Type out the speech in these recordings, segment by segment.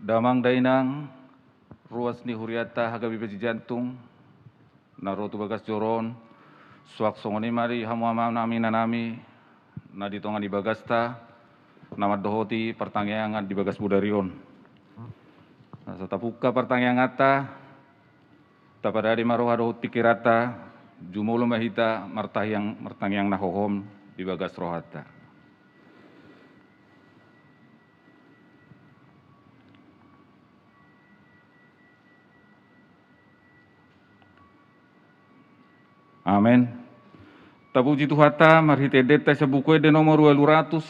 damang dainang, ruas ni huriata hagabi baji jantung, narotu bagas joron, suak songoni mari hamuama nami nanami, na ditongan di bagasta, nama dohoti pertangyangan di bagas budarion. Satapuka pertangyangan tapadari maroha dohut pikirata, jumulu mahita martangyang nahohom di bagas rohata. Amin. Tapuji Tuhata marhite deta sebukue de nomor 215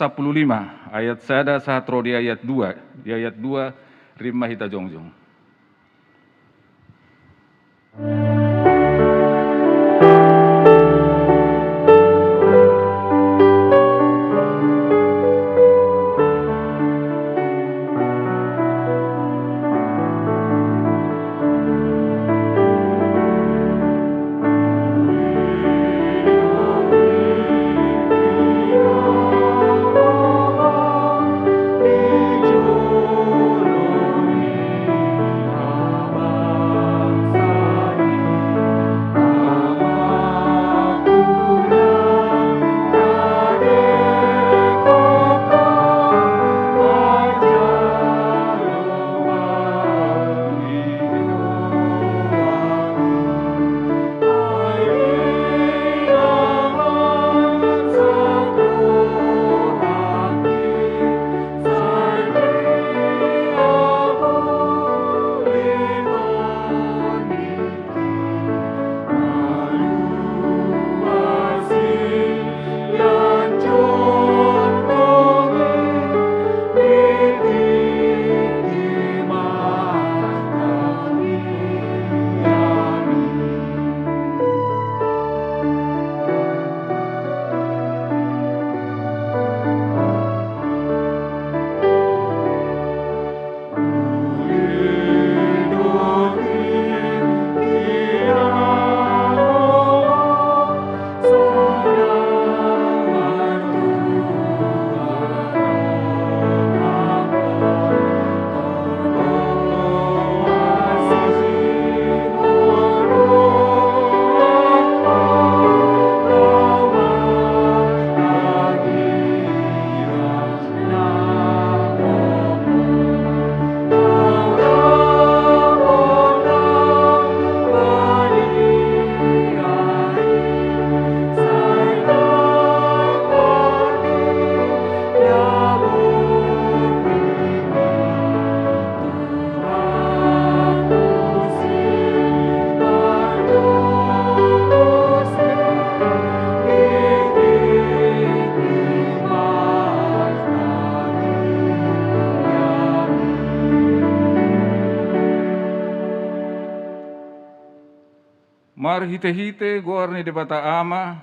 ayat sada sahatro di ayat 2. Di ayat 2 rimah hita jongjong. Mar hite-hite goarni debata ama,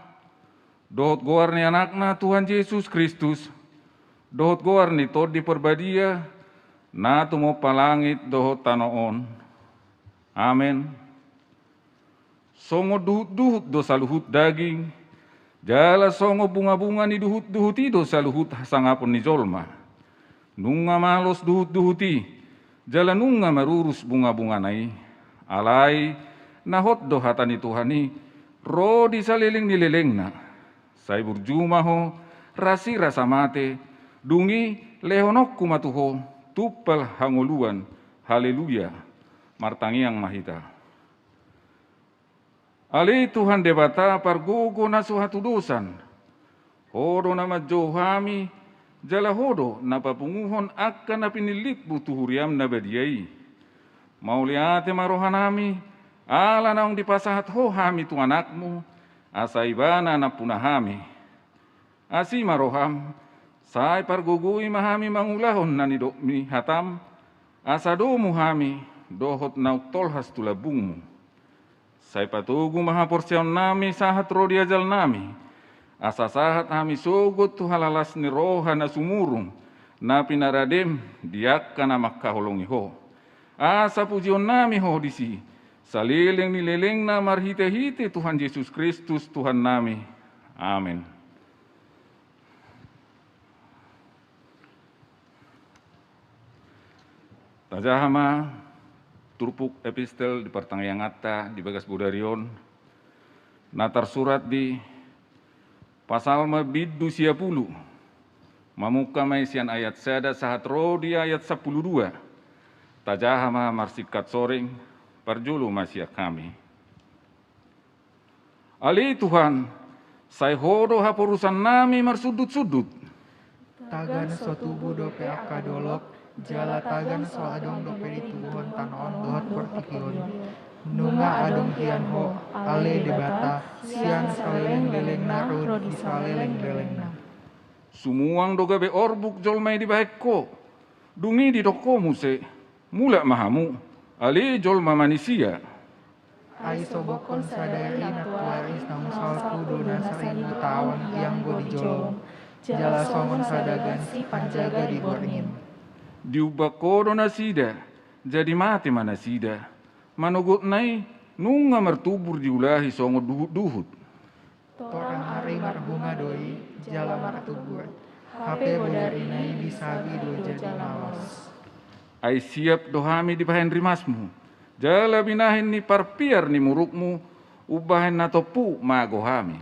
dohot goarni anakna Tuhan Yesus Kristus, dohot goarni tod di perbadia, na tumo palangit dohot tanoon. Amin. Songo duhut-duhut dosa luhut daging, jala songo bunga-bunga ni duhut-duhuti dosa luhut sangapun ni jolma. Nunga malos duhut-duhuti, jala nunga marurus bunga-bunga nai, alai, nahot do hatani Tuhani, ro di saliling nililengna. Sai burjumaho, rasi rasa mate, dungi lehonok kumatuho, tupal hanguluan, haleluya, martangiang mahita. Ali Tuhan debata pargogo nasuhatu dosan, hodo nama johami, jala hodo napapunguhon akan napinilik butuhuriam nabadiai. Mauliate marohanami, ala naong dipasahat ho hami tu anakmu, asa ibana na punahami. Asi maroham, sai pargugui mahami mangulahon na nidokmi hatam, asa domu hami, dohot nauk tolhas tulabungmu. Sai patugu maha porsiaon nami sahat rodi ajal nami, asa sahat hami sogot tu halalas ni roha na sumurung, na pinaradem diakka na makkaholongi ho. Asa pujion nami ho disi, saliling nilileng na marhite-hite Tuhan Yesus Kristus Tuhan nami. Amin. Tajahama turpuk epistel di pertangayang atta di bagas budarion natar surat di pasal mabiddu siapulu mamuka maisian ayat sada sahat rodi ayat 12 tajahama marsikat soring perjulu masya kami ali Tuhan saya hodo hapurusan nami marsudut-sudut tagan sotubu dope akadolok jala tagan so adong dope ditubuhon tanon dohot portikion nunga adong hian ho ale debata sian saleleng-leleng na rodi saleleng-leleng na sumuang doga be orbuk jolmai di bahekko dungi di doko muse mula mahamu ali jolma manusia ai sobokon sadari na tuaris na musalku dona 1000 tahun yang go di jolong jala songon sadagan si panjaga di borngin diubah na sida jadi mati mana sida manogot nai nunga mertubur diulahi songo duhut torang hari marbunga doi jala martubur hape bodari nai bisabi do jadi mawas ai siap dohami di bahen rimasmu jala binahin ni parpiar ni murukmu ubahen na topu magohami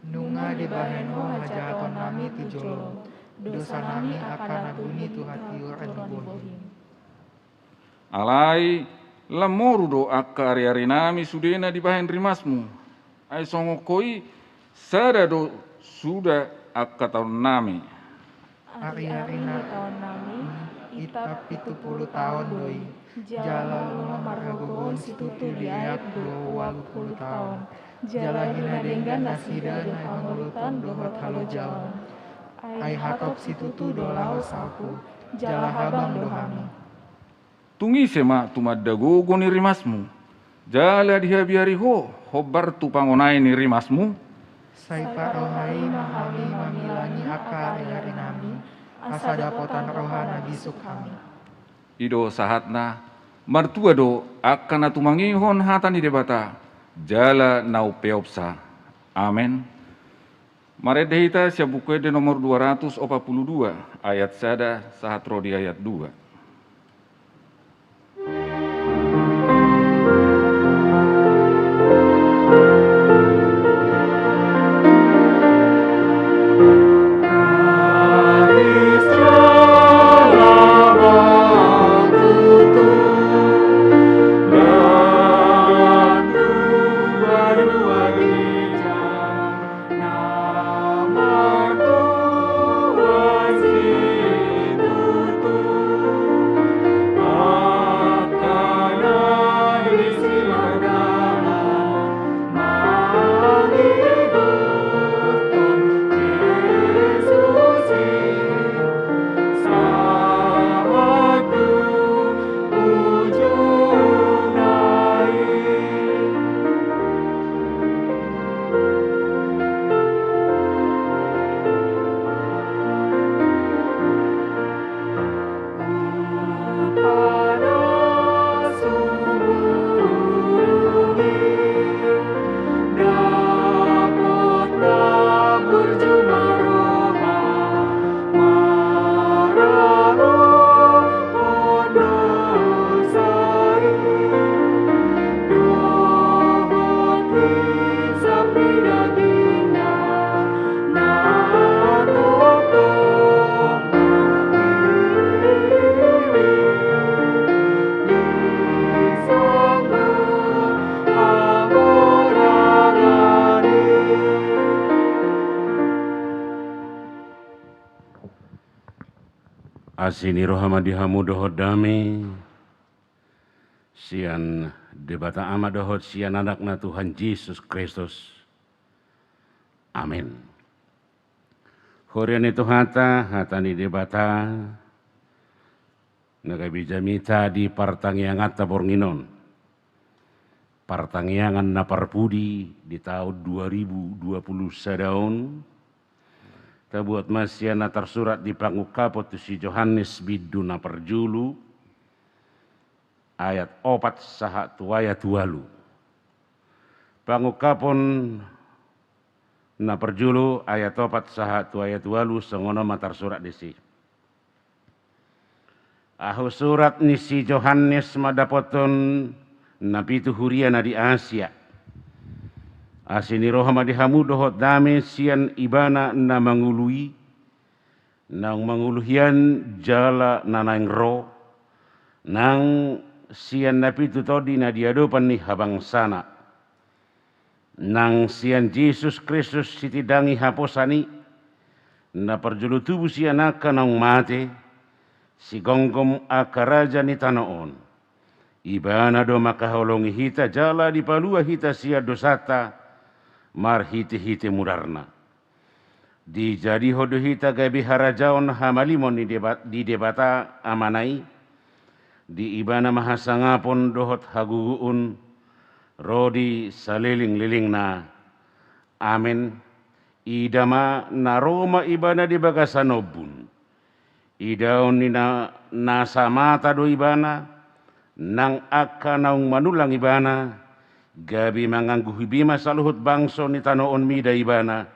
nunga di bahen ho hajaton nami tu jolong dosa nami akan aguni tu hati orang dibohim alai lamoru do akka ari-ari nami sudena di bahen rimasmu ai songo koi sada do sudah akka tahun nami hari-hari na tahun nami itap 70 tahun doi jala lunga marhagogon situtu diayak 20 tahun jala hina denggan nasida dan pangulutan dohot halo jalan ai hatop situtu dolau saku jala habang dohami tungi sema tumadda gogo ni rimasmu jala dihabiari hobar tu pangonai ni rimasmu sai parohai mahami mamilangi akar hari nami asa dapotan rohana bisuk kami ido sahatna martua do akan atumangihon hatani debata jala nau peopsa amen. Maredehita siabuke de nomor 242 ayat sada sahat rodi ayat 2. Asini rohamadihamu dohot dami, sian debata ama dohot sian anakna Tuhan Yesus Kristus. Amin. Horian itu hatani debata, nagabijamita di partangyangan tabornginon. Partangyangan naparpudi di tahun 2020 sadaun. Tabuat masyana tersurat di pangukapot si Yohanes bidu na perjulu ayat 4 saha tuaya tualu. Pangukapon na perjulu ayat 4 saha tuaya tualu sengono matar surat disi. Ahu surat ni si Johannes madapoton napitu huriana di Asia. Asini roha madihamu dohot dame sian ibana na mangului. Nang manguluhian jala nanaing ro. Nang sian napitu todi na diadopan ni habang sana. Nang sian Yesus Kristus sitidangi haposani. Na perjulu tubuh sian akan nang mate. Si gonggom akaraja ni tanoon. Ibana do makaholongi hita jala di palua hita sia dosata. Mar hiti mudarna. Di jadi hodo hita gabi harajaon hamalimon di debata amanai. Di ibana mahasangapon dohot haguguun. Rodi saliling-liling na. Amen. Idama naroma ibana di bagasanobun. Idaon ni nasa mata do ibana, nang aka naung manulang ibana, gabi manganggu hibima saluhut bangso ni tanoon mida ibana,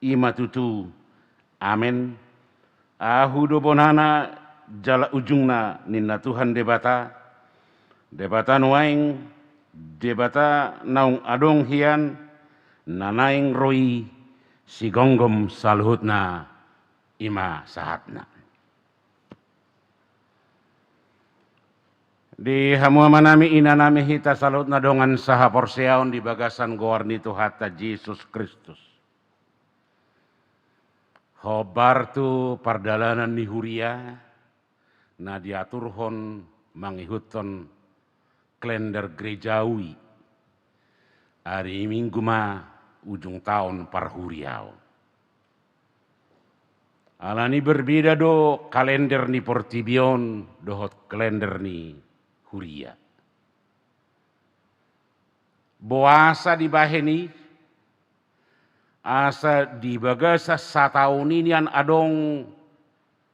ima tutu, amen. Ahu do bonana jala ujungna nina Tuhan debata nuaing, debata naung adong hian, nanaing roi, si gonggom saluhutna, ima sahatna. Di hamua manami inanami hita salut na dongan saha porseaon di bagasan goar nito hata Yesus Kristus. Hobar tu pardalanan ni huria na diaturhon mangihuton kalender gerejawi. Hari minggu ma ujung tahun parhuriau. Alani berbeda do kalender ni Portibion dohot kalender ni huria. Boasa di baheni, asa di bagasa satauninian adong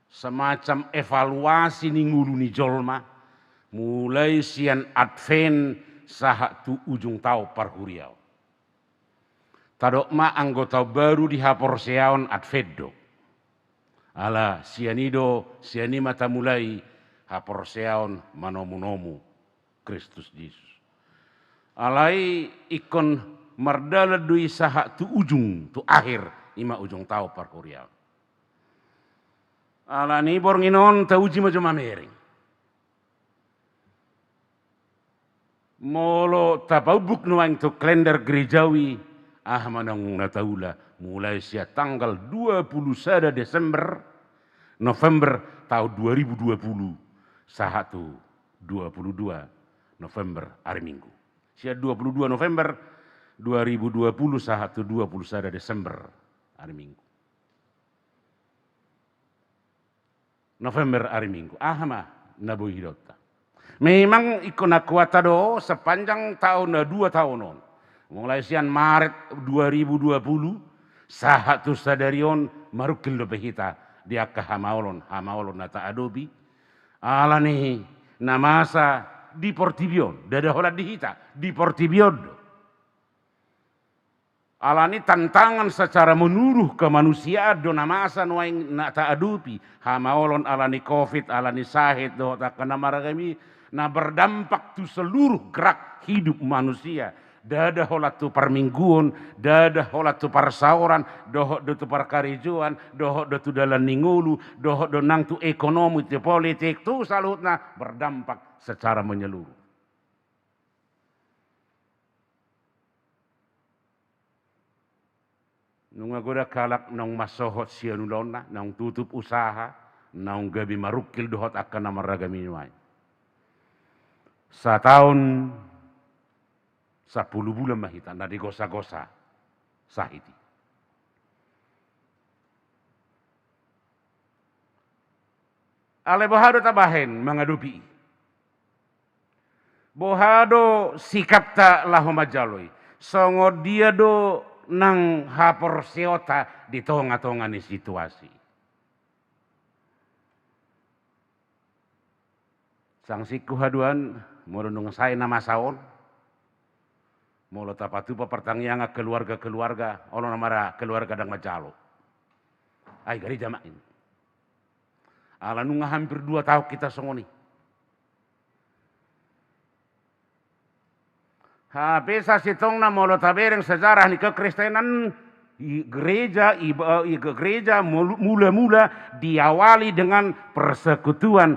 semacam evaluasi ni ngulu ni jolma, mulai sian advent saha tu ujung tau parhuriau. Tadok ma anggota baru di haporseaon advento. Ala sianido siani mata mulai haporseaon manomu-nomu Kristus Yesus. Alai ikon mardala dui saha tu ujung tu akhir ima ujung tau parhuriau. Ala ni bornginon ta uji macam mamering. Molo tapabuk nuang tu kalender gerejawi manang nataula mulai sia tanggal 21 Desember November tahun 2020 sahatu 22 November hari Minggu. Sia 22 November 2020 sahatu 21 Desember hari Minggu. November hari Minggu. Ahma nabu hidota. Memang ikon akuata do sepanjang tahun 2 tahunon. Mulai sian Maret 2020 sahatu sadarion marukil do behita dia ke hamaolon nata adobi alani namasa di Portibion dada holat dihita di Portibion alani tantangan secara menuruh ke manusia do namasa nuaing nata adobi hamaolon alani covid alani sahid do tak kena maragami na berdampak tu seluruh gerak hidup manusia. Dada holat tu permingguan, dada holat tu parsauran, dohok do tu parkarijuan, dohok do tu dalan ningulu, dohok do nang tu ekonomi, tu politik, tu salutna berdampak secara menyeluruh. Nung agoda kalak nang masohot sianulona, nang tutup usaha, nang gabi marukil dohot akan namaragami nuay. Setahun 10 bulan mahita na digosa-gosa sahiti. Ale bohado tabahen mengadupi. Bohado sikap ta laho majaloi. Songo dia do nang hapor seota di tonga-tonga ni situasi. Sang siku haduan morunung saya nama saon. Molo tapatu pertanyaan keluarga-keluarga, ono namara keluarga dang majalo. Ay gari jamain. Ala nunga hampir 2 tahun kita songoni. Bisa sitong na molo tabereng sejarah ni kekristenan gereja mula-mula diawali dengan persekutuan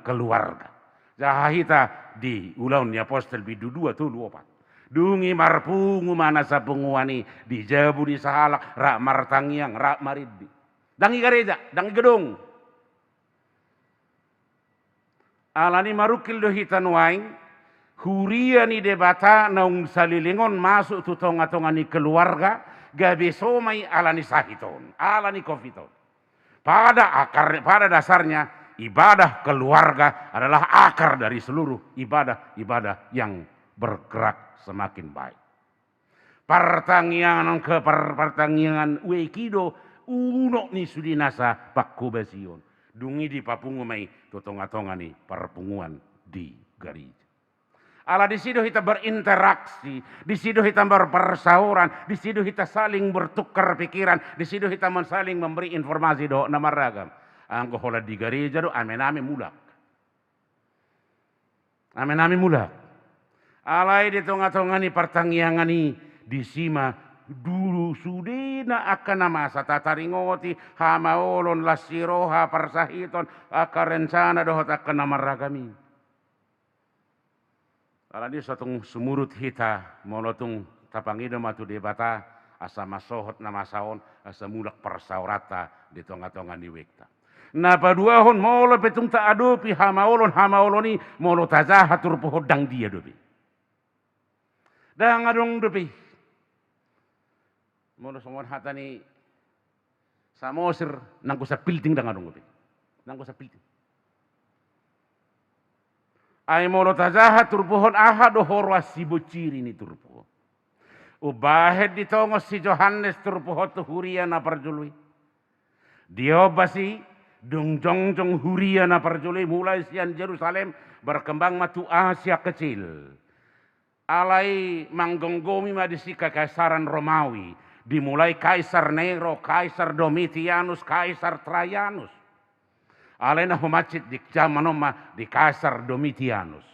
keluarga. Jahita di Ulaun ni Apostel bidu 2 tu 24. Dungi marpungu mana sa penguani di jabu di sahalak rak martangiang rak mariddi. Dangi gereja, dangi gedung. Alani marukil do hitan waing, huria ni debata naung salilingon masuk tu tonga-tonga ni keluarga, gabe somai alani sahiton, alani kofiton. Pada dasarnya ibadah keluarga adalah akar dari seluruh ibadah yang bergerak semakin baik. Pertanyaan wekido uno ni sudinasa pakkubasion. Dungi di papungu mai totonga-tonga ni perpunguan di gereja. Ala di situ kita berinteraksi, di situ kita berpersauran, di situ kita saling bertukar pikiran, di situ kita saling memberi informasi do nama ragam. Angko hola di gereja do ame-ame mulak. Ame-ame mulak. Alai di tonga-tonga ni pertanggiangan ni disima dulu sudina akan nama satataringoti hamaolon lasiroha persahiton akarencana dohot akan nama ragami. Kalau di suatu sumurut hita molotung tapangido matu debata asa masohot nama saon asa mulak persaurata di tonga-tonga di wekta. Napa dua hon molo petung ta adopi hamaoloni molo tazahatur pohon dang dia dopi. Dang adong dopi. Molo songon hatani samosir nangko sa pilting dang adong dopi. Nangko sa pilting. Ay molo tazaha turpohon aha do horwas si bociri ni turpo. Ubahed ditongos si Johannes turpohon tu huria na parjului. Diobasi jong huria na parjului mulai sian Jerusalem berkembang matu Asia kecil. Alai manggonggomi madisi kekaisaran Romawi. Dimulai Kaisar Nero, Kaisar Domitianus, Kaisar Trajanus. Alena humacit di zaman di Kaisar Domitianus.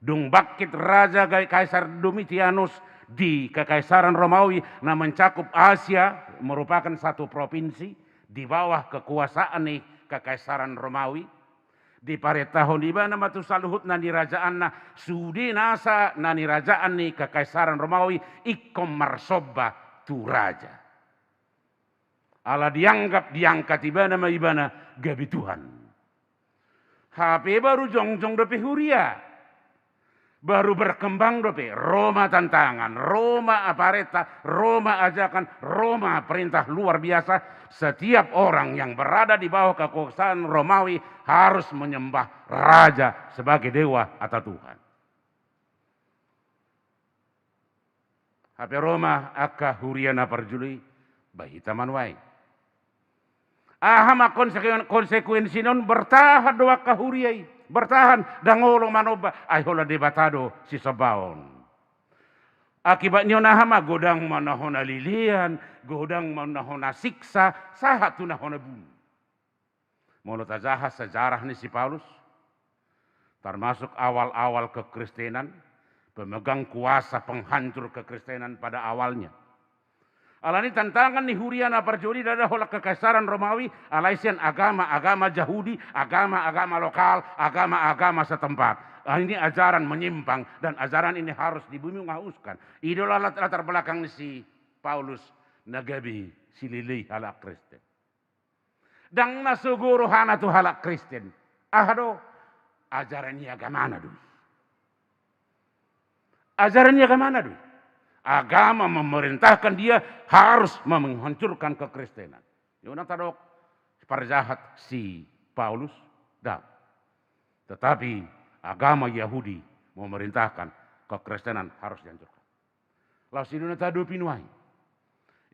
Dung bakit raja Kaisar Domitianus di kekaisaran Romawi na mencakup Asia merupakan satu provinsi di bawah kekuasaan nih kekaisaran Romawi. Di pare tahun di mana matu saluhut na dirajaan na sudi nasa na dirajaan nih kekaisaran Romawi ikom marsoba tu raja. Ala diangkat ibana gabi Tuhan. HP baru jongjong dope huria. Baru berkembang dope Roma tantangan, Roma apareta, Roma ajakan, Roma perintah luar biasa. Setiap orang yang berada di bawah kekuasaan Romawi harus menyembah raja sebagai dewa atau Tuhan. HP Roma akka huriana parjului bahita manwai. Ahama konsekuensi non bertahan doa kahuriai. Bertahan dangolong manoba ayhola debatado si sabaon. Akibatnya nahama godang manahona lilian, godang manahona siksa, sahat tunahona bunuh. Molo tazaha sejarah ni si Paulus, termasuk awal-awal kekristenan, pemegang kuasa penghancur kekristenan pada awalnya. Alani tantangan ni huriana parjuri dada hola kekaisaran Romawi, alaisian agama Yahudi, agama lokal, agama setempat. Ini ajaran menyimpang dan ajaran ini harus dibumi ngahuskan. Idola latar belakang si Paulus nagabi silili halak Kristen. Dang nasuguro hana tu halak Kristen. Ahado ajarannya agama mana dulu? Ajarannya agama mana dulu? Agama memerintahkan dia harus menghancurkan kekristenan. Yuna tadok parjahat si Paulus dah. Tetapi agama Yahudi memerintahkan kekristenan harus dihancurkan. Lalu si Yuna tadu pinuai.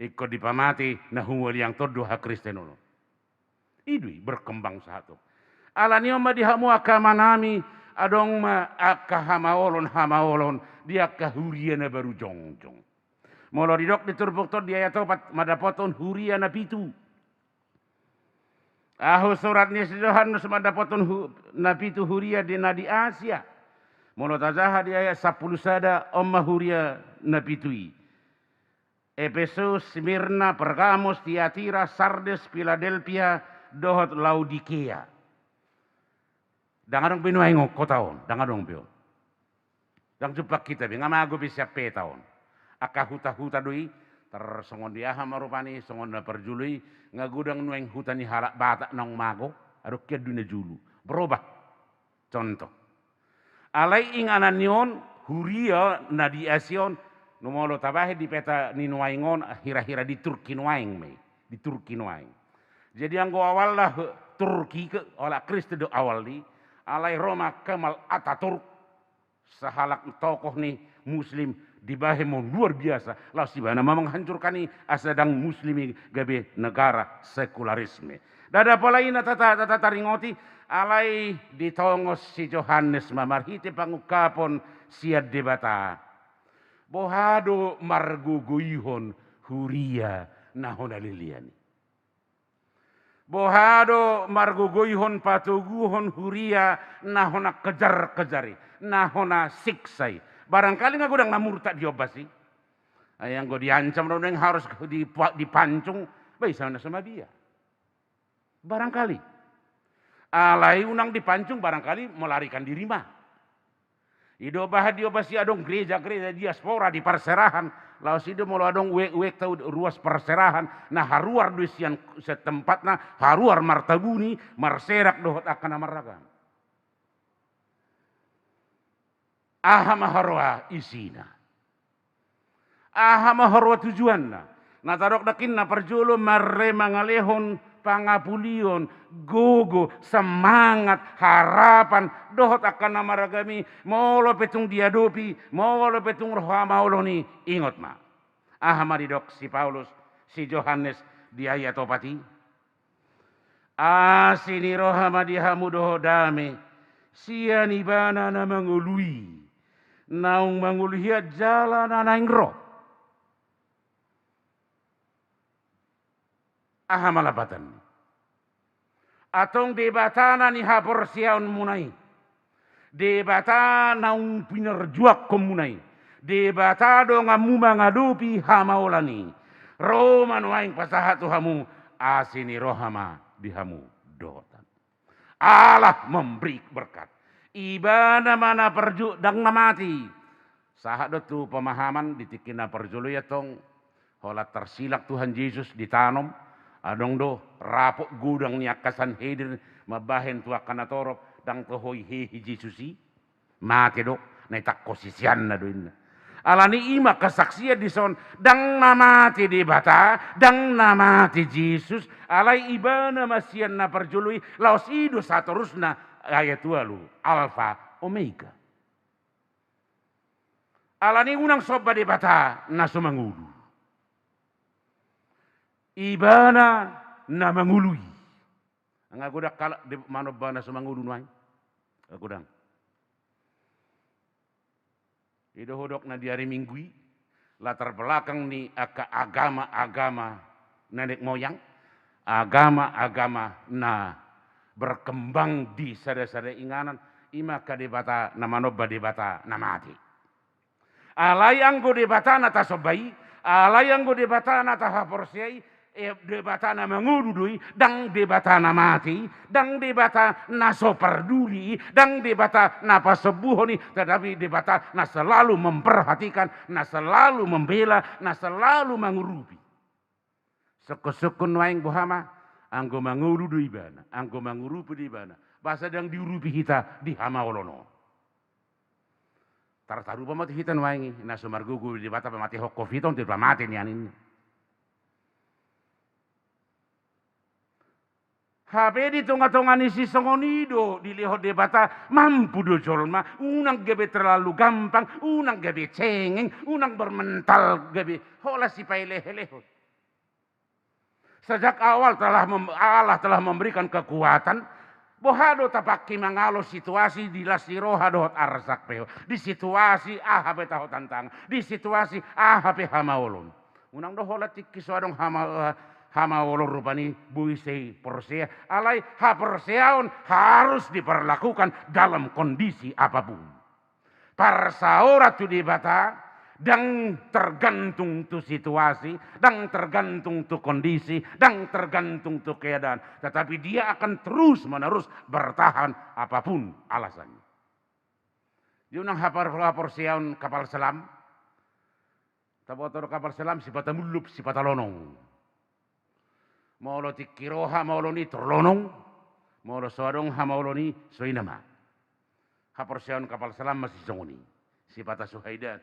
Ikut dipamati nahuwal yang todoha kristenono. Idui berkembang satu. Alanioma dihamu agama nami adong ma akka hamaolon dia kahuriana baru jongjong. Molo didok diturbuk to dia topat madapoton huriana pitu. Ahu suratnya si Yohanes madapotun nabi tu huria di nadi Asia. Molotazaha di ayat 10 sada omma huria nabi tui. Efesus, Smyrna, Pergamos, Tiatira, Sardes, Philadelphia, dohot Laodikea. Dangadong pinuay ngok ko taon, dangadong pio. Dang jupak kita bi ngamago bisa pe taon. Aka huta-huta doi tersongon diaha marupani songon na perjului ngagudang nueng hutan ni halak batak nong mago ado kia dunia julu. Berubah. Contoh. Alai inganan nyon huria nadi asion numolo tabahe di peta ni nuaingon hira-hira di Turki nuaing me. Di Turki nuaing. Jadi anggo awal lah Turki ke olah Kristen do awal di alai Roma Kemal Ataturk sahalak tokoh nih muslim dibahemo luar biasa lalu sibana menghancurkan ni asadang muslimi gabe negara sekularisme dada polaina tata taringoti alai ditongos si Yohanes mamarhite pangukapon siad debata bohado marguguyhon huria nahon aliliani bohado marguguyhon patuguhon huria nahona kejar-kejari nahona siksai barangkali nggak gudang namurta diobasi yang gue diancam yang harus dipancung bisa sama dia barangkali alai unang dipancung barangkali melarikan diri mah idobah diobasi adong gereja-gereja diaspora di perserahan lalu sido mau adong wek tahu ruas perserahan nah haruar duisian setempatna haruar martabuni marserak dohot akan amaragam aha maharwa isina. Aha maharwa tujuanna. Natarok dakinna perjulu marre mangalehon pangapulion gogo semangat harapan dohot akan namaragami molo petung diadopi molo petung rohama oloni ingot ma. Aha maridok si Paulus si Yohanes di ayat opati. Asini rohama dihamu dohodame sianibana na mangului. Naung manguluhiat jalan anaing roh. Aha malapatan. Atong debatana ni hapor siaon munai. Debata naung pinerjuak komunai. Debata do ngamu mangadupi hamaolani. Roman waing pasahatu hamu asini rohama dihamu dotan. Allah memberi berkat. Ibana mana perju dang namati. Sahat tu pemahaman ditikina perjulu ya tong. Hola tersilak Tuhan Yesus ditanam. Adong do rapok gudang niakasan hedir mabahen tua kanatorop dang tohoi hehi Yesusi. Mati do naitak kosisian na doin. Alani ima kesaksian di son dang namati di bata dang namati Yesus alai ibana masian na perjului laos idu satorusna ayat 2 lu alfa omega alani unang soba di bata na sumangulu ibana na mangului ngagodak kala di manobana sumangulu nuai agudang ido hodok na di hari Minggu latar belakang ni agama nenek moyang agama na berkembang di sada-sada inganan ima kadebata namanoba debata namati alayang go debata nata sobai alayang go debata nata haporsiai debata na mangududui dang debata namati dang debata na soperduli dang debata na pasebuhoni tetapi debata na selalu memperhatikan na selalu membela na selalu mengurupi sukun waing bohama anggo mangurudu ibana, anggo mangurupu di ibana. Bahasa yang diurupi kita di hamaolono. Tartaru pamati hitan waingi, naso margugu di bata pamati hokko fiton tidak mati ni anin. HP di tonga-tonga si songonido dilihat di bata mampu do jolma, unang gabe terlalu gampang, unang gabe cengeng, unang bermental gabe hola si paileh-lehot. Sejak awal Allah telah memberikan kekuatan. Bohado tapaki mangalo situasi di lasiroha dohot arsak peo. Di situasi ahape taho tantang. Di situasi ahape hamaolon. Unang dohola tiki suadong hama wolor rupani buise persea alai ha perseaon harus diperlakukan dalam kondisi apapun. Parsaora tu dibata dan tergantung tu situasi, dan tergantung tu kondisi, dan tergantung tu keadaan. Tetapi dia akan terus menerus bertahan apapun alasannya. Yunang hapar siaun kapal selam, tabotor kapal selam sipata mulup sipata lonong. Maulo tikiroha maulo ni terlonong, maulo soadong ha maulo ni soinama. Hapar siaun kapal selam masih songoni, sipata suhaidan.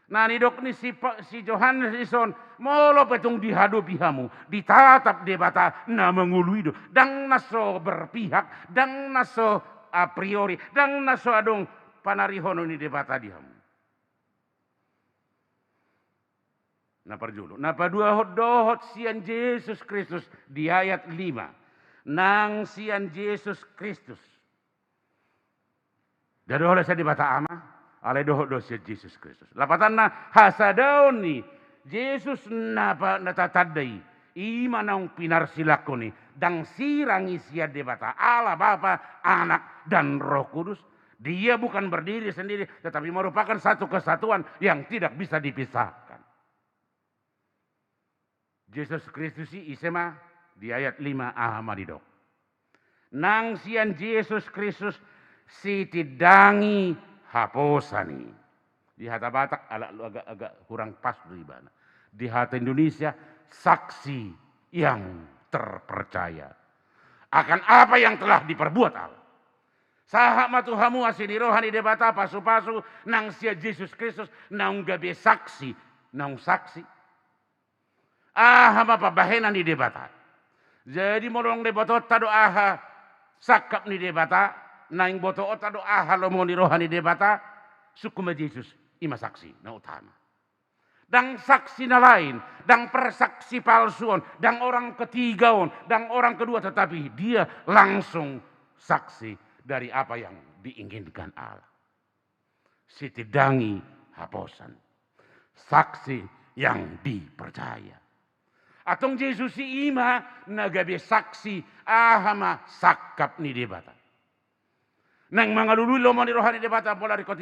Nah ni dok ni si Johannes ison molo petung dihadu pihamu ditatap debata na mengului do dang naso berpihak dang naso a priori dang naso adong panarihono ni debata dihamu. Na parjulo na padua dohot sian Yesus Kristus di ayat 5 nang sian Yesus Kristus. Dari oleh saya debata ama alai dohot dosia Yesus Kristus. Lapatanna hasadaon ni Yesus napa natatadai ima naung pinar silakoni dang sirangi sia debata Allah Bapa, Anak dan Roh Kudus. Dia bukan berdiri sendiri tetapi merupakan satu kesatuan yang tidak bisa dipisahkan. Yesus Kristus isema di ayat 5 ahamadidok. Nang sian Yesus Kristus si tidangi haposani. Di hata Batak agak kurang pas bagaimana. Di hata Indonesia saksi yang terpercaya akan apa yang telah diperbuat Allah. Saha matuhamu asini rohani debata pasu-pasu nang sia Yesus Kristus nang gabe saksi nang saksi. Aha apa bahena ni debata. Jadi molong debata tado aha sakap ni debata nang boto tado aha lomo ni rohani debata sukuma Yesus ima saksi na utama. Dang saksi na lain, dang persaksi palsuon, dang orang ketigaon, dang orang kedua tetapi dia langsung saksi dari apa yang diinginkan Allah. Sitidangi haposan. Saksi yang dipercaya. Atong Yesus si ima nagabe saksi ahama sakap ni debata. Nang mga lululo mo ni rohani debata pola rikot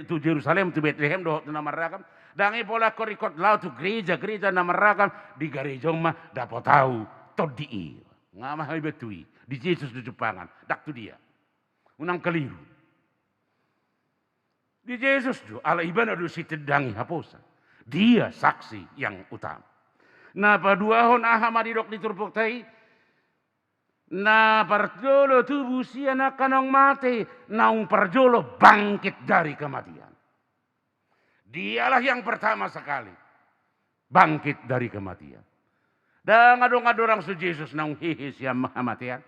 tu Jerusalem tu Bethlehem do na marakam. Dangi pola ko rikot lao tu gereja na marakam di garejong ma dapat tahu todi. Ngama hai betui di Yesus di Jepangan dak tu dia. Unang keliru. Di Yesus jo ala ibana do si tedangi haposa. Dia saksi yang utama. Na paduahon ahamadidok diturpuk tai na parjolo tubuh sia na kanong mati naung parjolo bangkit dari kematian. Dialah yang pertama sekali bangkit dari kematian. Dan ngadong-ngadorang su Yesus naung hihi sia kematian.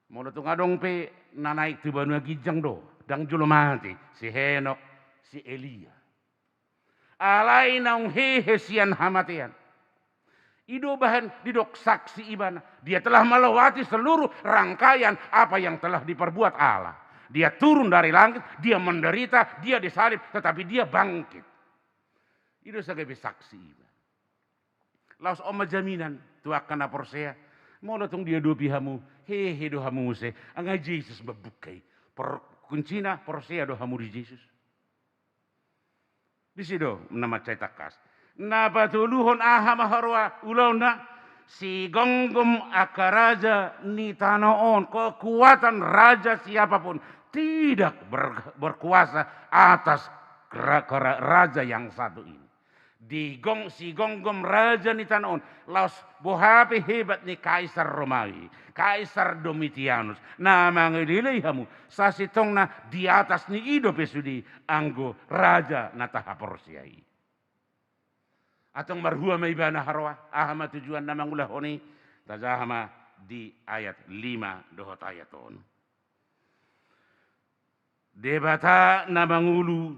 Mula tu ngadong pe na naik tu banua gijang do dang jolo mati si Henok si Elia. Alai naung hihi sian hamatian. Ido bahan didok saksi ibana. Dia telah melewati seluruh rangkaian apa yang telah diperbuat Allah. Dia turun dari langit, dia menderita, dia disalib, tetapi dia bangkit. Ido sebagai saksi ibana. Laos oma jaminan tu akan aporsea. Mau tung dia dua pihamu, hehe do hamu se, angai Yesus bebukai. Kuncina porsea do hamu di Yesus. Di sido nama cetak kas. Na patuluhon aha maharwa ulauna si gonggom akaraja ni tanaon kekuatan raja siapapun tidak berkuasa atas raja yang satu ini. Si gonggom raja ni tanaon laos bohape hebat ni Kaisar Romawi, Kaisar Domitianus. Na mangililay hamu sasitong na di atas ni ido pesudi anggo raja na tahaporsiai. Atong marhua may ibana harwa ahama tujuan namang ulahoni tazahama di ayat 5 dohot ayaton. Debata namang ulu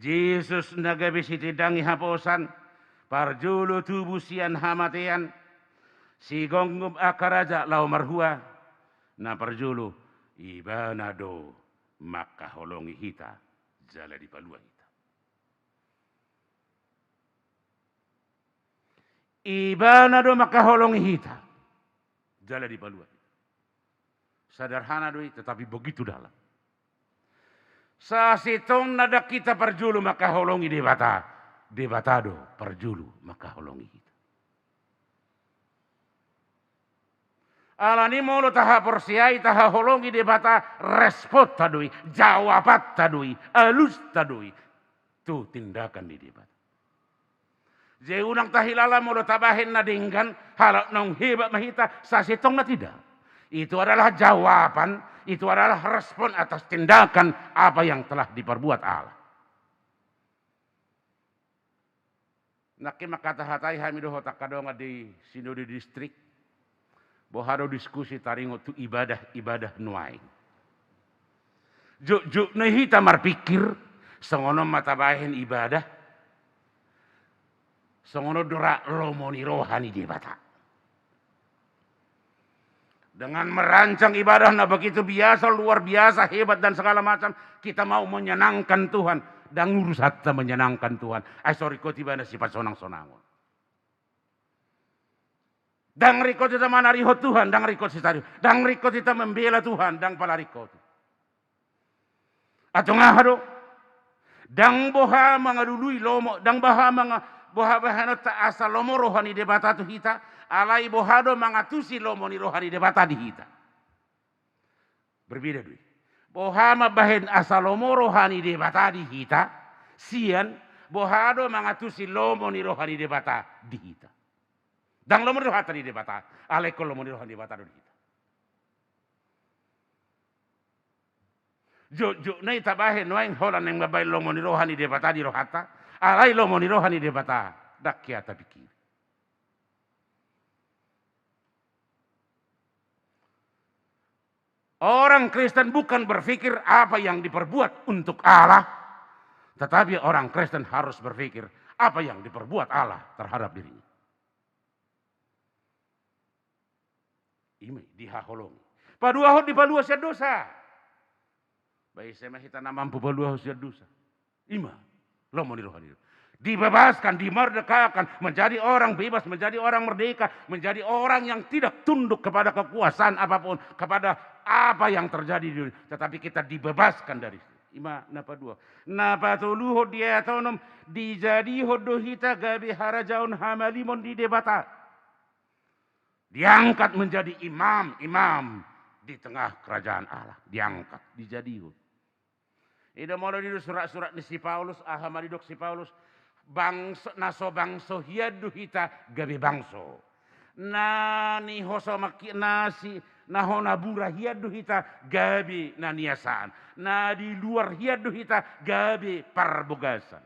Yesus nagabisiti dangi haposan parjulo tubusian hamatian si gonggum akaraja lau marhua na parjulo ibana do makaholongi hita jala di palua hita. Ibana do makaholongi hita. Jala di balua. Sederhana doi tetapi begitu dalam. Sasitong nada kita perjulu makaholongi debata. Debatado perjulu makaholongi hita. Alani molo taha porsiai taha holongi debata respot tadui, jawabat tadui, alus tadui. Itu tindakan di debat. Je unang tahilala molo tabahin na dinggan halak nong hebat mahita sasitong na tidak. Itu adalah jawaban, itu adalah respon atas tindakan apa yang telah diperbuat Allah. Nakim kata-hatai hamido hotak kadonga di sinode distrik. Bohado diskusi taringo tu ibadah nuai. Juk hita marpikir songono matabahin ibadah. Songono dora lomoni rohani debata. Dengan merancang ibadah na begitu biasa, luar biasa, hebat dan segala macam. Kita mau menyenangkan Tuhan. Dan ngurus hatta menyenangkan Tuhan. Sorry kau tiba na sifat sonang-sonangon. Dang riko kita manariho Tuhan, dang riko kita dang riko kita membela Tuhan, dang palariko. Atau ngahado, dang boha mangadului lomo, dang boha bahano ta asal lomo rohani debata tu hita, alai bohado mangatusi lomo ni rohani debata di hita. Berbeda dui. Boha mabahen asal lomo rohani debata di hita, sian bohado mangatusi lomo ni rohani debata di hita. Dang lomo ni rohani debata, alai ko lomo ni rohani debata di hita. Juk nai tabahe noeng holan yang mabay lomo ni rohani debata di rohata, alai lomo ni rohani debata dak kiata pikir. Orang Kristen bukan berpikir apa yang diperbuat untuk Allah, tetapi orang Kristen harus berpikir apa yang diperbuat Allah terhadap dirinya. Ime dihaholongi. Padua hot di palua sia dosa. Baik saya kita na mampu palua sia dosa. Ima lomo ni rohani. Dibebaskan, dimerdekakan, menjadi orang bebas, menjadi orang merdeka, menjadi orang yang tidak tunduk kepada kekuasaan apapun, kepada apa yang terjadi di dunia. Tetapi kita dibebaskan dari itu. Ima napa dua. Napa tuluho dia tonom dijadi hodo hita gabi harajaun hamalimon di debata. Diangkat menjadi imam di tengah kerajaan Allah. Diangkat, dijadikan. Ida mulai di surat-surat ni si Paulus, ahamadidok si Paulus, bangso naso bangso hiadu hita gabi bangso. Na ni hoso maki nasi nahona bura hiadu hita gabi naniasaan. Na di luar hiadu hita gabi parbogasan.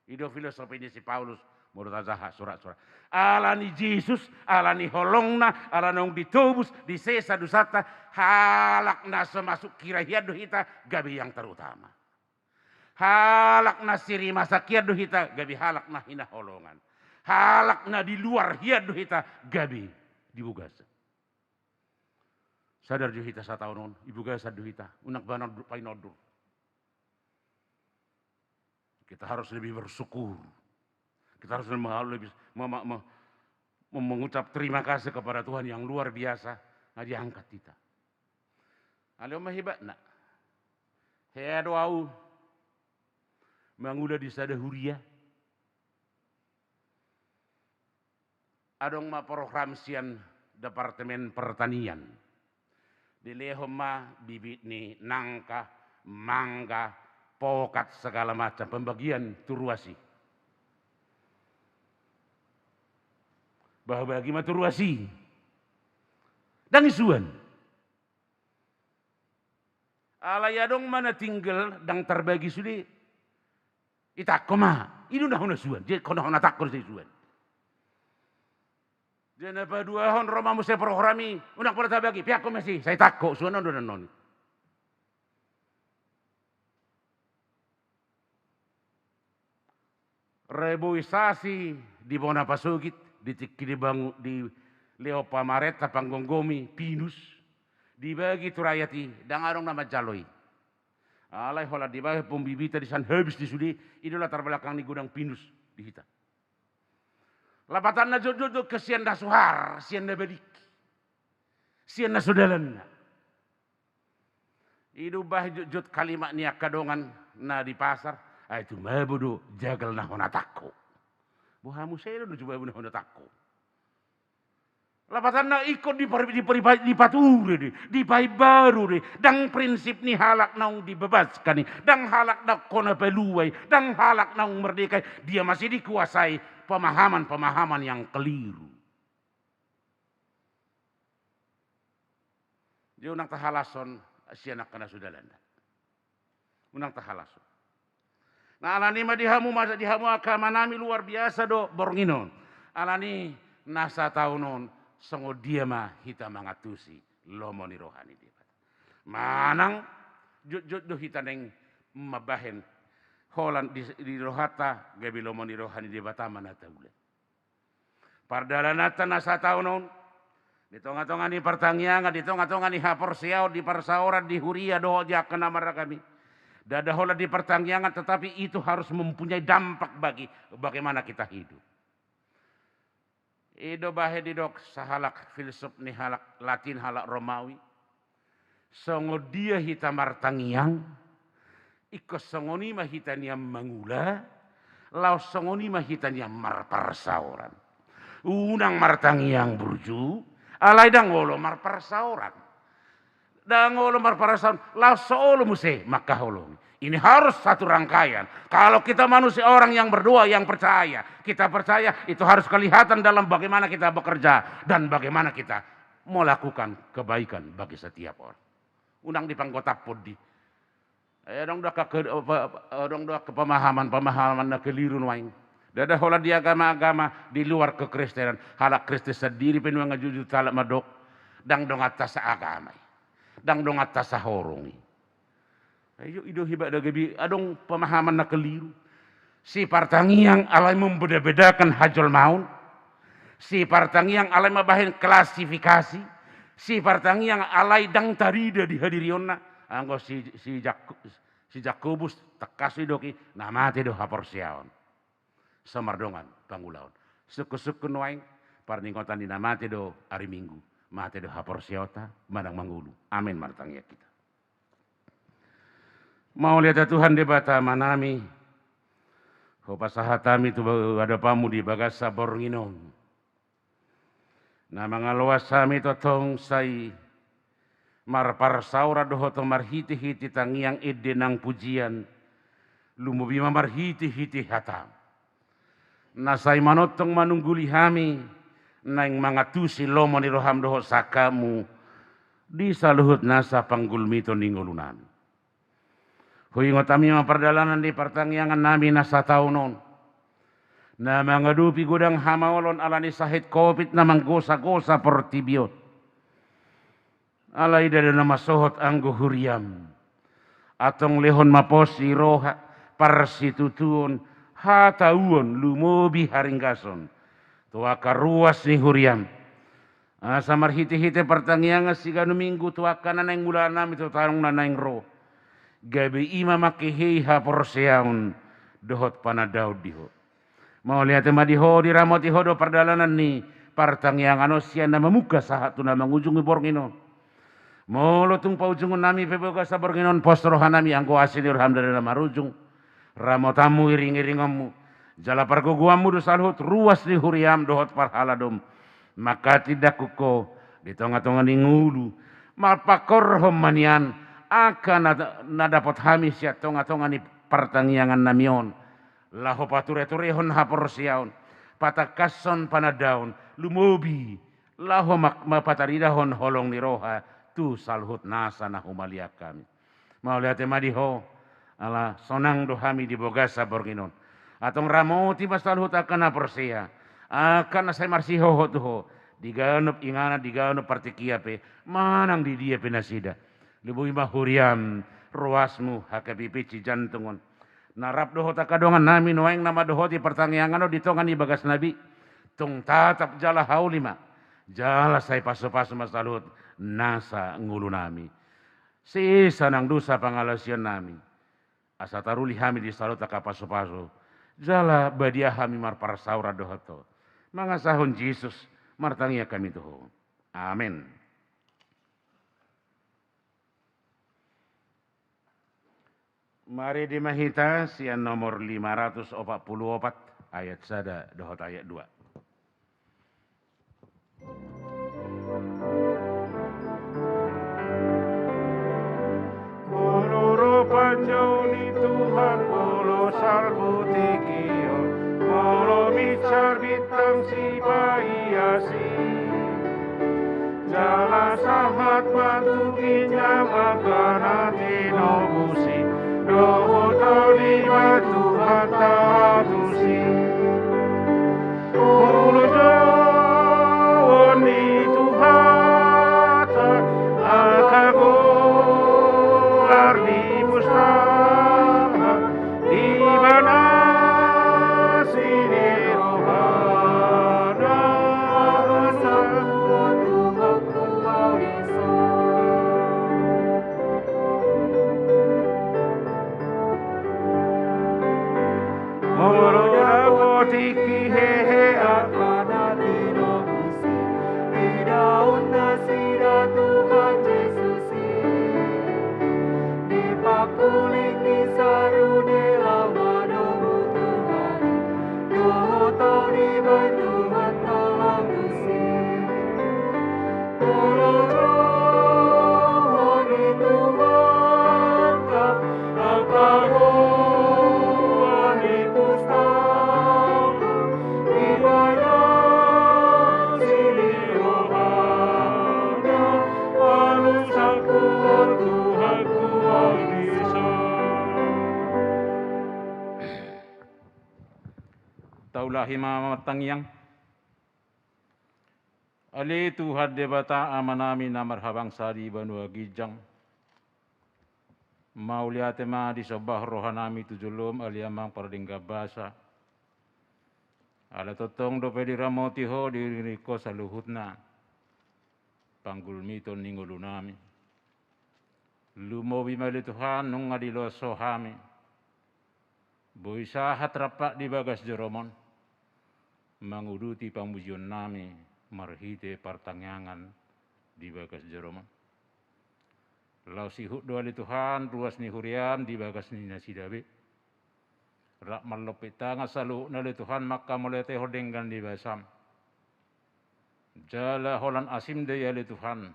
Ida filosofi ni si Paulus. Menurut azah surat-surat. Alani Yesus, alani holongna, alanong ditubus, disesa dusata, halakna semasuk kira hiadu hita, gabi yang terutama. Halakna siri masa kiadu hita, gabi halakna hina holongan. Halakna di luar hiadu hita, gabi dibugasa. Sadar ju hita sataunon, ibu gasa du hita, unak banan painodur. Kita harus lebih bersyukur. Kita harus lebih mengucap terima kasih kepada Tuhan yang luar biasa. Nah diangkat kita. Alio mahibat nak. Hea doau. Manguda di sada huria. Adong ma program sian Departemen Pertanian. Di lehoma bibit ni nangka, mangga, pokat segala macam. Pembagian turuasi. Bahwa bagi maturuasi dan isuan alayadong mana tinggal dan terbagi sudi itakoma itu dah hona suan jadi kono hona takor saya suan jadi apa dua hon Roma musa programi unak pada tabagi pihak komisi saya takut suan non dan non reboisasi di Bonapasugit di Leo Pamareta Panggonggomi Pinus dibagi turayati dan arong nama jaloi alai hola dibagi pembibita di san habis di sudi idola terbelakang di gudang Pinus di hita Lapatan na jod kesian da suhar, sian da bedik. Sian na sudalan. Idu bah jod kalimat niya kadongan na di pasar. Ay itu mabudo jagal na honatako. Buhamu saya do coba na honatako. Lapatan na ikut di pature di pai baru de, dang prinsip ni halak naung dibebaskan ni, dang halak na kona peluai, dang halak naung merdeka, dia masih dikuasai pemahaman-pemahaman yang keliru. Dia unang tahalason sianak kana sudalanda. Unang tahalason. Nah alani madihamu agama nami luar biasa do bornginon. Alani nasa taunon songo dia mah hita mangatusi lomoni rohani dia. Manang jut do hita neng mabahen holan di rohata gabi lomoni rohani dia batama na taule. Pardalanata nasa taunon di tonga-tonga ni pertangyangan di tonga-tonga ni haporsiao di parsaoran di huria do jak kena marah kami. Dada hola di pertangyangan tetapi itu harus mempunyai dampak bagi bagaimana kita hidup. Ido bahe didok sahalak filsuf ni halak Latin halak Romawi. Songo dia hita martangiang. Iko songoni mah hita niam mangula. Lau songoni mah hita niam marparsauran. Unang martangiang burju. Alai dang ngolo marparsauran. Dang ngolo marparsauran. Lau soolo muse maka holo. Ini harus satu rangkaian. Kalau kita manusia orang yang berdua, yang percaya. Kita percaya itu harus kelihatan dalam bagaimana kita bekerja. Dan bagaimana kita melakukan kebaikan bagi setiap orang. Unang di panggota podi. Dong doa ke pemahaman na keliru waing. Dada hola di agama-agama di luar kekristenan. Halak Kristus sendiri penuang ngajujud talak madok. Dang dong atas agama. Dang dong atas horongi. Ayo ido hiba dagabi adong pemahaman na keliru. Si partangiang alai membeda-bedakan hajol maun. Si partangiang alai mabahin klasifikasi. Si partangiang alai dang tarida di hadirionna. Anggo si Jakobus tekasi doki namate do haporsiaon. Samardongan pangulaon. Suku-suku noaing parningotan di namate do hari Minggu. Mate do haporsiota manang mangulu. Amin martangia kita. Mau lihat Tuhan di bata manami. Pasahatami tu ada pamu di bagasa bornginon. Na mangalawasami totong sai marparsaura dohoto marhiti-hiti tangiang ide nang pujian. Lumubima marhiti-hiti hatam. Nasai manotong manungguli hami. Naing mangatusi lomo ni roham doho sakamu. Di saluhut nasa panggulmito ninggolunami. Huingot kami perjalanan di pertangyangan nami nasa taunon. Na mangadupi gudang hamaolon alani sahit COVID na manggosa-gosa portibiot. Alay dada na masohot anggo huriam. Atong lehon maposi roha parsitutuon hatauon lumobi haringgason. Tua karuas ni huriam. Asa marhiti-hiti pertangyangan sigano minggu tua kananang mula nami tu tarong nanang roh. Gabi ima makihi haporseaun dohot panadaud diho. Mau lihat madiho di ramoti hodo perdalanan ni partang yang anosian na memuka sahat tu na mangujungi bornginon. Mau lotung paujungun nami peboga sa bornginon postrohan nami angko asilir hamdana marujung. Ramotamu iring-iringamu. Jala parguguamu do salhut ruas di huriam dohot parhaladom. Maka tidak kuko di tengah-tengah ngulu. Malpakor homanian. Akan nadapot hamis ya tonga-tonga ni pertangyangan namion. Laho pature-turehon haporsiaon. Patakason panadaon. Lumobi. Laho mapataridahon holong ni roha. Tu salhut nasa na humalia kami. Mau lihat madiho. Ala sonang dohami di bogasa borginon. Atong ramoti masalhut akan haporsia. Akan nasay marsiho tuho. Diganop ingana diganop partikiape. Manang di dia penasida. Lubuhi mahuriam ruasmu hakapipici jantungon. Narap dohota kadongan nami noeng nama dohoti pertangyangan di tongan di bagas nabi. Tung tatap jala haulima. Jala say paso-paso masalut nasa ngulu nami. Sisa nang dusa pangalasian nami. Asa taruli hami di salut taka paso-paso. Jala badia hami marparasaura dohoto. Mangasahon Jesus, martangia kami Tuhan. Amin. Mari dimahita sian nomor 544 ayat 1 dohot ayat 2. Bolo panjau ni Tuhan, bolo salbu tikio, bolo bicar bintang si bayi asi. Jala sahat bantu kinyam akan hati nobusi, doho tali batu hata hatusi. Bolo jauh ni Tuhan, akago di pustaka, di mana sini rohana bersama Tuhan kau bisa. Moroda botiki hehe akana dinobusi, idaun nasira Tuhan Yesusi. Kuling di sarune lama domu Tuhan, doho tau di Tuhan tolong tusi. Tolong roh di Tuhan kap, akago di pustaka, di mana sini rohana, alusanku Tuhanku bisa. Taulah himamatang yang ali Tuhan debata amanami na marhabang sari banua gijang mauliate ma di sobah rohanami tujulum ali amang pardingga basa ala totong do pedi ramoti ho di riko saluhutna panggul miton ningulunami lumowi mali Tuhan nung adilo sohami boisa hatrapak di bagas jeromon manguduti pamujion nami marhite partangangan di bagas jeromon lau sihut doa li Tuhan ruas ni huriam di bagas ni nasidabe rak malopita ngasalu na li Tuhan maka molete hodenggan di basam jala holan asim daya li Tuhan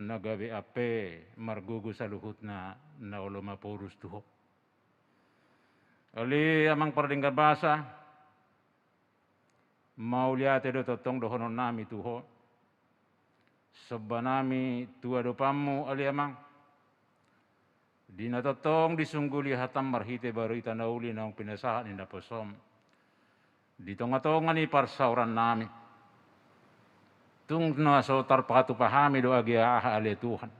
nagabe ape margugu saluhutna na oloma porus tuho ali amang pardenggan basa mau lihat do totong do honon nami tuho sebanami tua do pamu ali amang dina totong disungguli hatam marhite baru itanauli naung pinasahan inda posom di tonga-tonga ni parsauran nami tung na so tarpatu pahami do agi aha ali Tuhan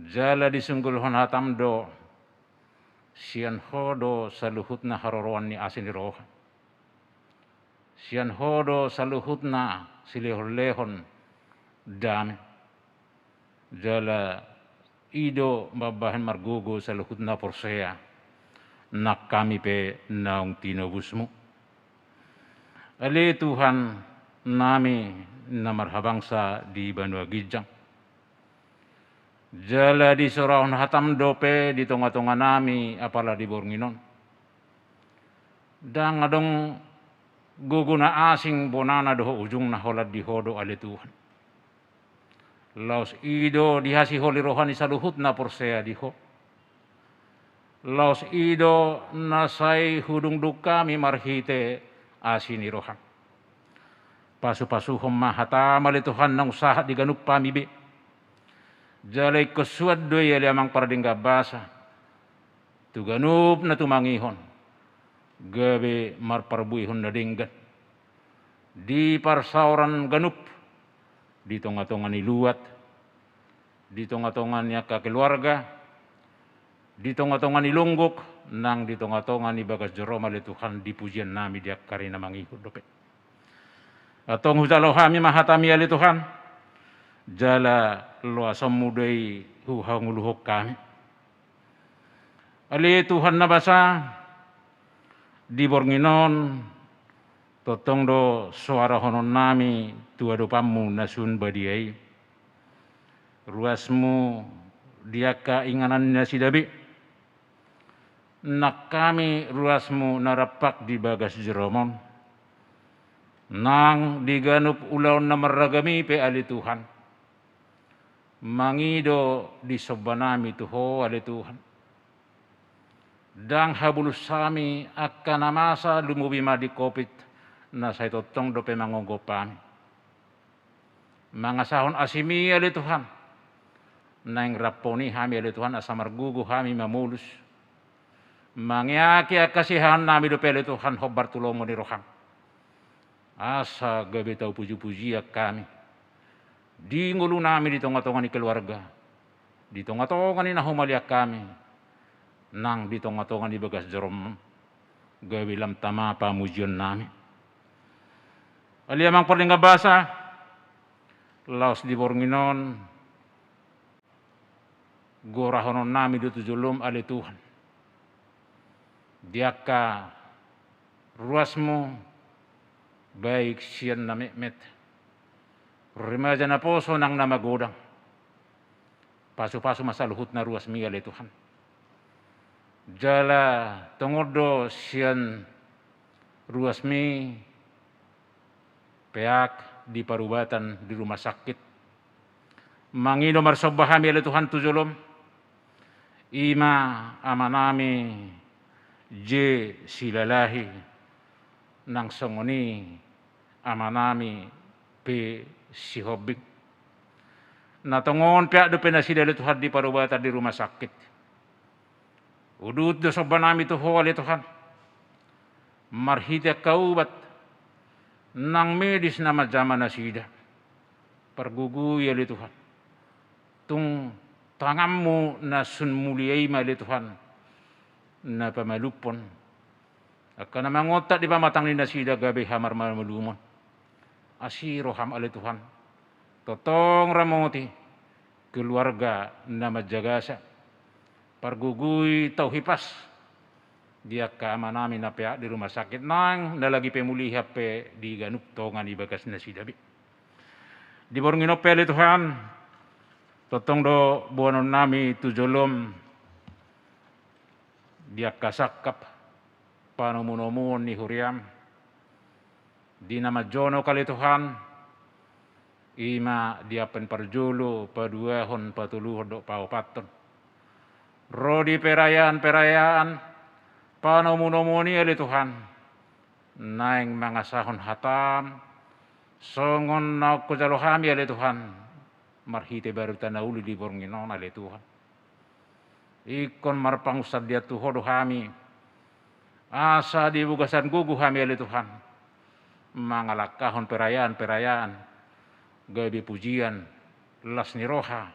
jala disunggul hon hatam do sian hodo saluhutna haroroan ni asin roha sian hodo saluhutna silehon-lehon dame jala ido babahan margogo saluhutna porsea nak kami pe naung tinobusmu ali Tuhan nami namarhabangsa di Banua Gijang jala di sorahon hatam dope di tonga-tonga nami apala di Bornginon dang adong guguna asing bonana doho ujung na holat di hodo ale Tuhan. Laos ido dihasi holi rohani saluhut na porsea diho. Laos ido nasai hudung duka mi marhite asini rohan. Pasu-pasu hom mahata mali Tuhan nang usaha diganuk pamibe. Jalai kesuat doy ali amang paradingga basa. Tuganup na tumangihon. Gabe marparbuihon na dinggan. Di parsauran ganup, di tonga-tonga ni luat, di tonga-tonga niya keluarga, di tonga-tonga ni lunggok, nang di tonga-tonga ni bagas jeroma le Tuhan di pujian nami dia karina mangihud dope. Atong hujalo hami mahatami ali Tuhan, jala lo asamudai huhanguluhok kami. Ali Tuhan nabasa, di Bornginon, totong do suara honon nami tua do pamu nasun badiai. Ruasmu diaka inganannya sidabi. Nak kami ruasmu narapak di bagas jeromon. Nang diganup ulau namaragami pe ali Tuhan. Mangido di sobanami tuho ali Tuhan. Dang habulus sami akan namasa lumubima di kopit na sa itotong do pe mangogopami. Mga sahon asimi ali Tuhan. Naing raponi hami ali Tuhan asa margugu hami mamulus. Mangyaki akasihan nami do pe ali Tuhan hobar tulongo ni roham. Asa gabi tau puji-puji kami. Di ngulu nami di tonga-tonga ni keluarga. Di tonga-tonga ni nahumalia kami. Nang di tonga-tonga ni bagas jerom. Gabi lam tama pamujian nami. Aliamang perlingga basa. Laos di bornginon. Gorahonon nami di tujulum ali Tuhan. Diaka ruasmu baik sian na met. Remaja na poso nang namagodang. Pasu-pasu masaluhut na ruas mi ali Tuhan. Jala tongodo sian ruas mi peak di parubatan di rumah sakit. Mangido marsobahami ali Tuhan tujulom. Ima amanami je silalahi nang songoni amanami pe sihobik. Natongon pihak do penasida ali Tuhan di parubatan di rumah sakit. Udut do sobanami tuho ali Tuhan. Marhita kaubat nang medis na majama nasida. Pergugui ali Tuhan. Tung tanganmu na sun muliai ali Tuhan. Na pamalupon. Akan mangotak di pamatang ni nasida gabi hamar malumon. Asiro ham ali Tuhan. Totong ramoti keluarga na majagasa. Pargugui tau hipas. Dia keamanami na pihak di rumah sakit nang nalagi pemuliha pe di ganup tongan di bagas nasida bi. Di borngino pe ali Tuhan. Totong do buanon nami tujolom. Dia kasakap. Panomunomon ni huriam. Di nama jono kali Tuhan. Ima diapen parjulu paduahon patuluh dok paupaton. Rodi perayaan-perayaan. Panomunomoni ali Tuhan. Naing mangasahon hatam. Songon na kujalohami ali Tuhan. Marhite baru tanauli di bornginon ali Tuhan. Ikon marpangusad dia tuho dohami. Asa di bugasan gugu hami ali Tuhan. Mangalakahon perayaan-perayaan. Gabi pujian. Las ni roha.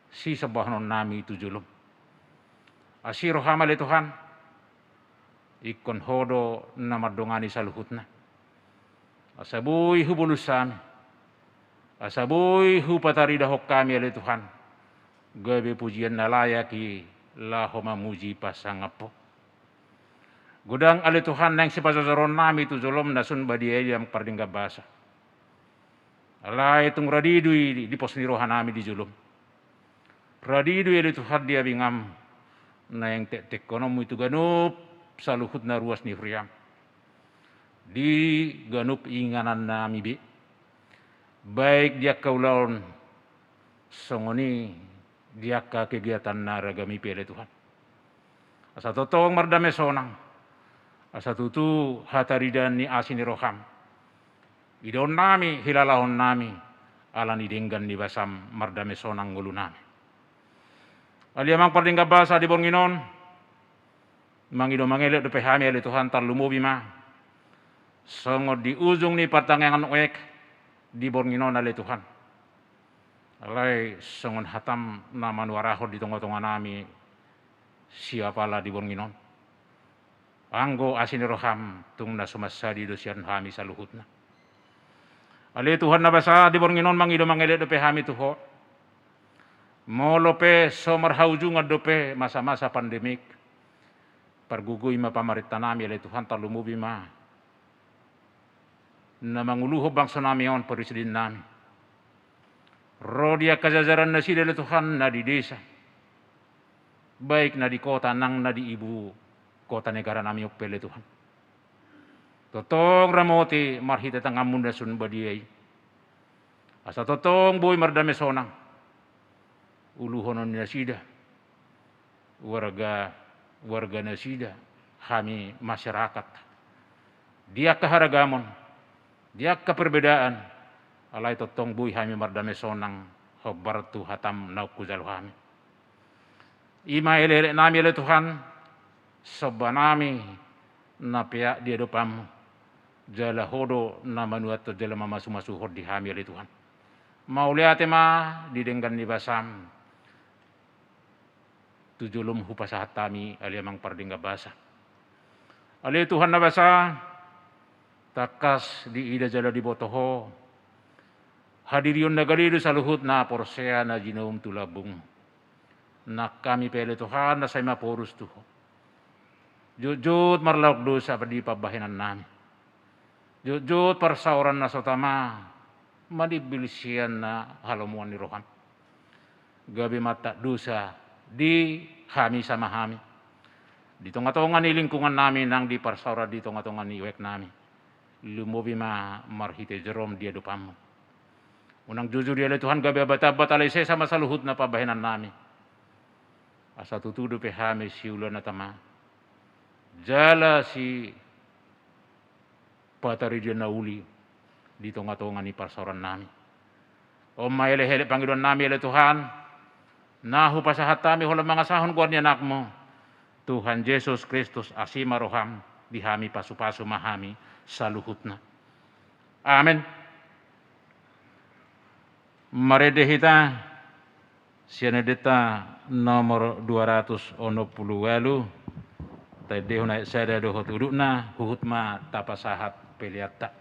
Si sabahnon nami tujulum. Asiro hama ali Tuhan. Ikon hodo na mardongani sa luhutna. Asabuy hubulus sami. Asabuy hupatari dahok kami ali Tuhan. Gabi pujian nalayaki laho mamuji pasangapo. Gudang ali Tuhan nang sipasasaron nami tujolom nasun badiay yang pardingga basa. Alay tung radidui di pos nirohan nami di julom. Radidui ali Tuhan dia bingam na yang tek konomu itu ganup saluhut na ruas ni Huriam. Di ganup inganan nami bi. Baik dia kaulaon songoni dia ka kegiatan naragami pele Tuhan. Asa totong mardame sonang. Asa tutu hataridan ni asini roham. Idon nami hilalahon nami alani denggan ni basam mardame sonang ngulu nami. Aliamang pardingga basa di bornginon. Mangido mangelet do pehami ali Tuhan tarlumubi ma. Songod di ujung ni pertangangan uek di bornginon ali Tuhan. Alay songon hatam nama nuarahod di tonga-tonga nami siapalah di bornginon. Anggo asini roham tung na sumasadi dosian hami saluhutna. Ali Tuhan na basa di bornginon mangido mangelet do pehami tuho. Molope somarhaujung adope masa-masa pandemik. Pargugoy mapamarita nami ali Tuhan talumubi ma. na manguluho bangsa namin presiden namin. Rodia kajajaran na sila Tuhan na di desa, baik na di kota nang na di ibu kota negara namin pele Tuhan. Totong ramoti marhita tangamun na sun badiyay. Asa totong boy mardame sonang. Uluhonon na sida. Warga na sida. Kami masyarakat. Dia kaharagamon. Dia keperbedaan. Alay totong boy kami mardame sonang. Hobartu hatam naukuzal kami. Ima elere nami ele Tuhan. Sobanami na pia dia dopam. Jala hodo na manuat jala mamasu-masu hod di hamil itu Tuhan. Mauliate ma didenggan ni basam. Tujulum hupasahat tami aliamang pardingga basa. Ali Tuhan na basa takas di ida jala di botoho. Hadirion na galido sa luhut na porsea na jinom tulabung. Na kami pele Tuhan na say maporus tuho. Jujut marlaok dosa di pabahinan namin. Jujut persauran na sotama. Madibilisian na halamuan ni Rohan. Gabi mata dosa di kami sama kami. Di tonga-tonga ni lingkungan namin nang di persaura di tonga-tonga ni iwek namin. Lumubi ma marhite Jerome dia dupamu. Unang jujur dia Tuhan gabi abata-bata alay sama saluhut na pabahinan namin. Asa tutudo pe kami siulan na tama. Jala si patari dia na uli di tonga-tonga ni parsauran nami. O maele-hele Panginoon nami ele Tuhan, nahu pasahat kami hula mga sahon kuan ni anak mo. Tuhan Yesus Kristus asima roham di hami pasu-pasu mahami sa luhut na. Amen. Maredehita sianedeta nomor 268 tadi hunai sada dohot udukna huhutma tapasahat peliata.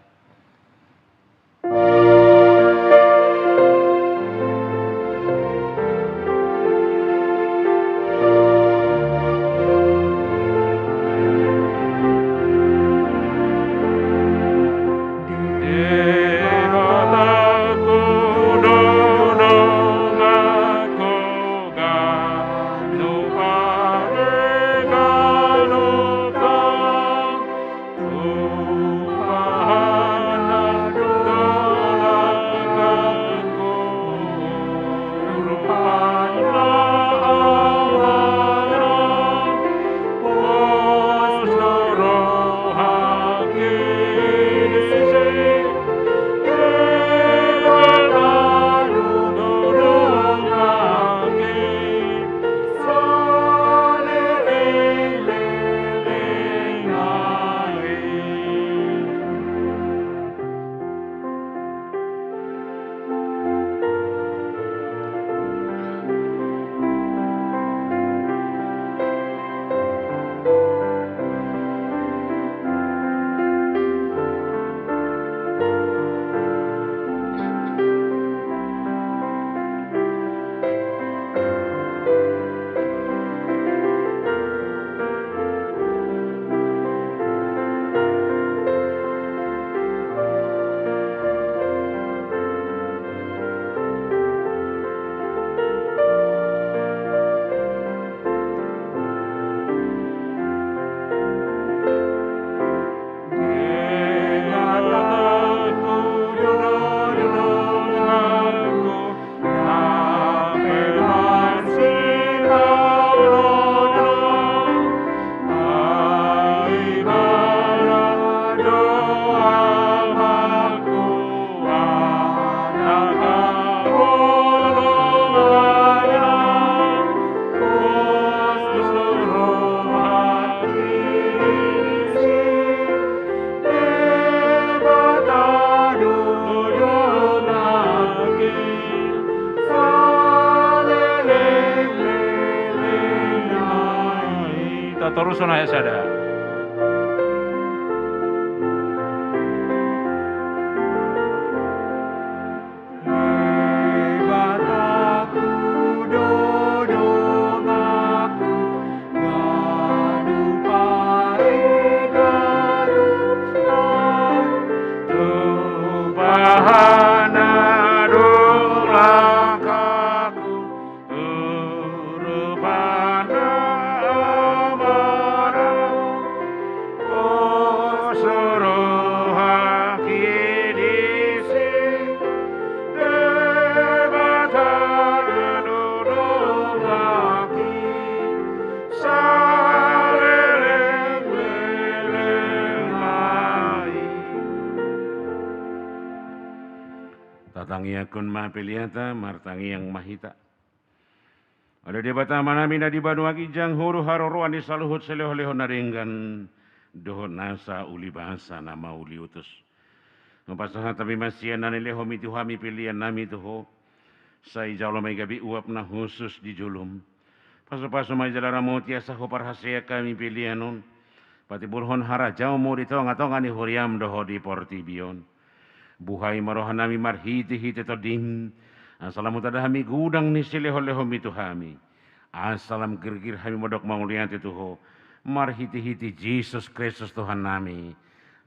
Terus na sada. Tuhan Martangi akun mapiliata, martangi yang mahita. Ada di bata manami na di Banua Kijang huru haroroan di saluhut seleho-leho naringgan dohon nasa uli bahasa nama uli utus. Mapasahan tapi masih nanileho mituhami pilihan nami tuho. Sa ijalo may gabi uap na khusus di julum. Paso-paso may jalara mo tiasa ko parhasya kami pilihanon. Pati burhon hara jauh mo dito nga ni huriam doho di portibion. Buhay marohan nami marhiti-hiti to dim. Assalamu tadahami gudang ni sileho-leho mituhami. Assalam girgir hami modok mangulian tuho. Marhiti-hiti Jesus Kristus Tuhan nami.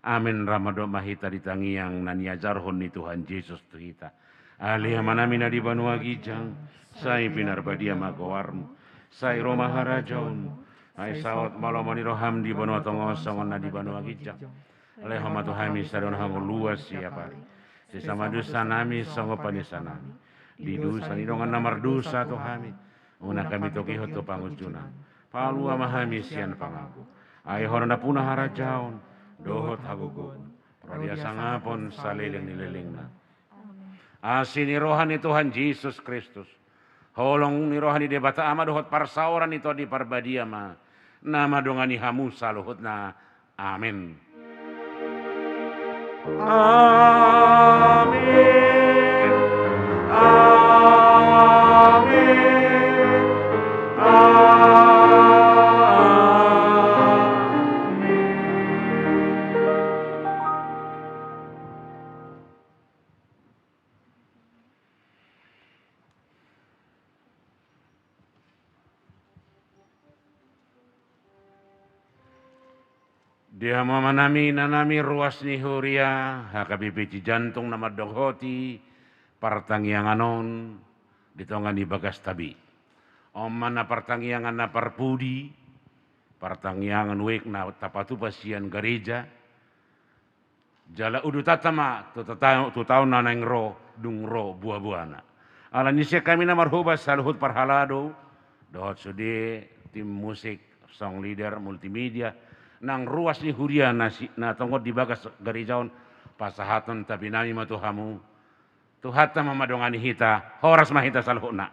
Amin ramado mahita ditangiang naniajarhon ni Tuhan Yesus Tuhita. Alih manami na di Banua Kijang, say pinarbadia magawarmu, say Roma harajaunmu, ay sawat malamani roham di Banua Tongosongon na di Banua Kijang. Leho matuhami sadon hango luas siapa. Sesama dosa nami songo panisa nami. Di dosa nidongan namar dosa Tuhami. Una kami tokiho to pangucunan. Palua mahami sian pangaku. Ay horona punah harajaun, dohot hagugun. Pradia sangapon salileng nilileng na. Asini rohani Tuhan Yesus Kristus. Holong ni rohani debata ama dohot parsauran itu di parbadia ma. Nama dongani hamu saluhut na. Amin. Amin. Amin. Amin. Dia mamanami nanami ruas ni huria hakabibici jantung nama doghoti partangianganon ditongan di bagas tabi. Omana partangiangan na parpudi partangiangan wek na tapatu pasian gereja. Jala udu tatama tu tahun naneng ro dung ro buah-buahna. Ala nisya kami na marhubas saluhut parhalado dohot sude tim musik song leader multimedia nang ruas ni huria na tonggot di bagas garijaon pasahaton tapi nami matuhamu tuhata mamadongani hita horas mahita salhuna.